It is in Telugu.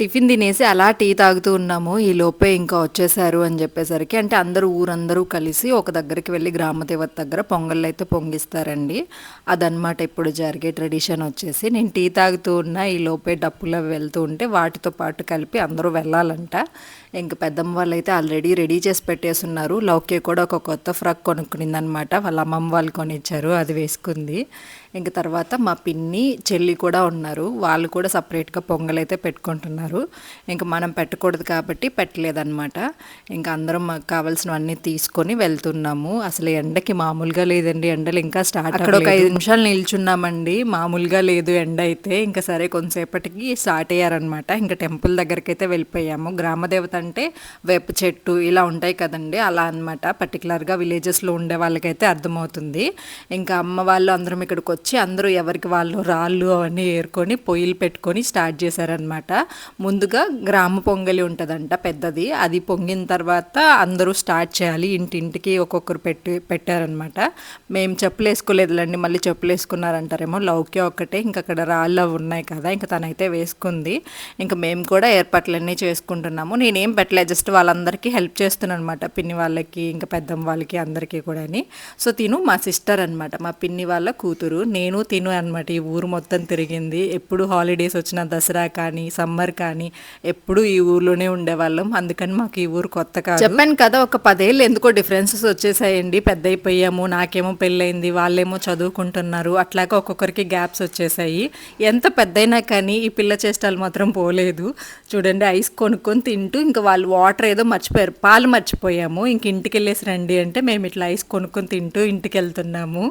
టిఫిన్ తినేసి అలా టీ తాగుతూ ఉన్నాము. ఈ లోపే ఇంకా వచ్చేసారు అని చెప్పేసరికి అంటే ఊరందరూ కలిసి ఒక దగ్గరికి వెళ్ళి గ్రామ దేవత దగ్గర పొంగళ్ళైతే పొంగిస్తారండి. అదనమాట ఇప్పుడు జరిగే ట్రెడిషన్ వచ్చేసి. నేను టీ తాగుతూ ఉన్నా ఈ లోపే డప్పులవి వెళ్తూ ఉంటే వాటితో పాటు కలిపి అందరూ వెళ్ళాలంట. ఇంక పెద్దమ్మ వాళ్ళైతే ఆల్రెడీ రెడీ చేసి పెట్టేసున్నారు. లౌక్య కూడా ఒక కొత్త ఫ్రాక్ కొనుక్కునిందనమాట. వాళ్ళ అమ్మమ్మ వాళ్ళు కొనిచ్చారు, అది వేసుకుంది. ఇంక తర్వాత మా పిన్ని చెల్లి కూడా ఉన్నారు. వాళ్ళు కూడా సపరేట్గా పొంగలైతే పెట్టుకుంటున్నారు. ఇంకా మనం పెట్టకూడదు కాబట్టి పెట్టలేదన్నమాట. ఇంకా అందరం మాకు కావాల్సినవన్నీ తీసుకొని వెళ్తున్నాము. అసలు ఎండకి మామూలుగా లేదండి, ఎండలు ఇంకా స్టార్ట్. అక్కడ ఒక 5 నిమిషాలు నిల్చున్నామండి, మామూలుగా లేదు ఎండ అయితే. ఇంకా సరే కొంతసేపటికి స్టార్ట్ అయ్యారనమాట. ఇంకా టెంపుల్ దగ్గరికి అయితే వెళ్ళిపోయాము. గ్రామదేవత అంటే వేప చెట్టు ఇలా ఉంటాయి కదండి, అలా అనమాట. పర్టికులర్గా విలేజెస్లో ఉండే వాళ్ళకైతే అర్థమవుతుంది. ఇంకా అమ్మ వాళ్ళు అందరం ఇక్కడికి వచ్చి అందరూ ఎవరికి వాళ్ళు రాళ్ళు అవన్నీ ఏరుకొని పొయ్యిలు పెట్టుకొని స్టార్ట్ చేశారనమాట. ముందుగా గ్రామ పొంగలి ఉంటుందంట పెద్దది, అది పొంగిన తర్వాత అందరూ స్టార్ట్ చేయాలి. ఇంటింటికి ఒక్కొక్కరు పెట్టారనమాట. మేము చెప్పులు వేసుకోలేదులేండి, మళ్ళీ చెప్పులు వేసుకున్నారంటారేమో. లౌక్య ఒక్కటే ఇంక అక్కడ రాళ్ళు ఉన్నాయి కదా, ఇంకా తనైతే వేసుకుంది. ఇంకా మేము కూడా ఏర్పాట్లన్నీ చేసుకుంటున్నాము. నేనేం పెట్టలేదు, జస్ట్ వాళ్ళందరికీ హెల్ప్ చేస్తున్నాను అనమాట. పిన్ని వాళ్ళకి ఇంకా పెద్దమ్మ వాళ్ళకి అందరికీ కూడా. సో తిను మా సిస్టర్ అనమాట, మా పిన్ని వాళ్ళ కూతురు. నేను తిను అనమాట ఈ ఊరు మొత్తం తిరిగింది. ఎప్పుడు హాలిడేస్ వచ్చిన దసరా కానీ సమ్మర్ కానీ ఎప్పుడు ఈ ఊర్లోనే ఉండేవాళ్ళం. అందుకని మాకు ఈ ఊరు కొత్త కాదు. చెప్పాను కదా, ఒక 10 ఏళ్ళు ఎందుకో డిఫరెన్సెస్ వచ్చేసాయండి. పెద్ద అయిపోయాము, నాకేమో పెళ్ళయింది, వాళ్ళేమో చదువుకుంటున్నారు, అట్లాగా ఒక్కొక్కరికి గ్యాప్స్ వచ్చేసాయి. ఎంత పెద్దయినా కానీ ఈ పిల్ల చేష్టాలు మాత్రం పోలేదు. చూడండి, ఐస్ కొనుక్కొని తింటూ ఇంకా వాళ్ళు వాటర్ ఏదో మర్చిపోయారు, పాలు మర్చిపోయాము. ఇంక ఇంటికి వెళ్ళేసి రండి అంటే మేము ఇట్లా ఐస్ కొనుక్కొని తింటూ ఇంటికి వెళ్తున్నాము.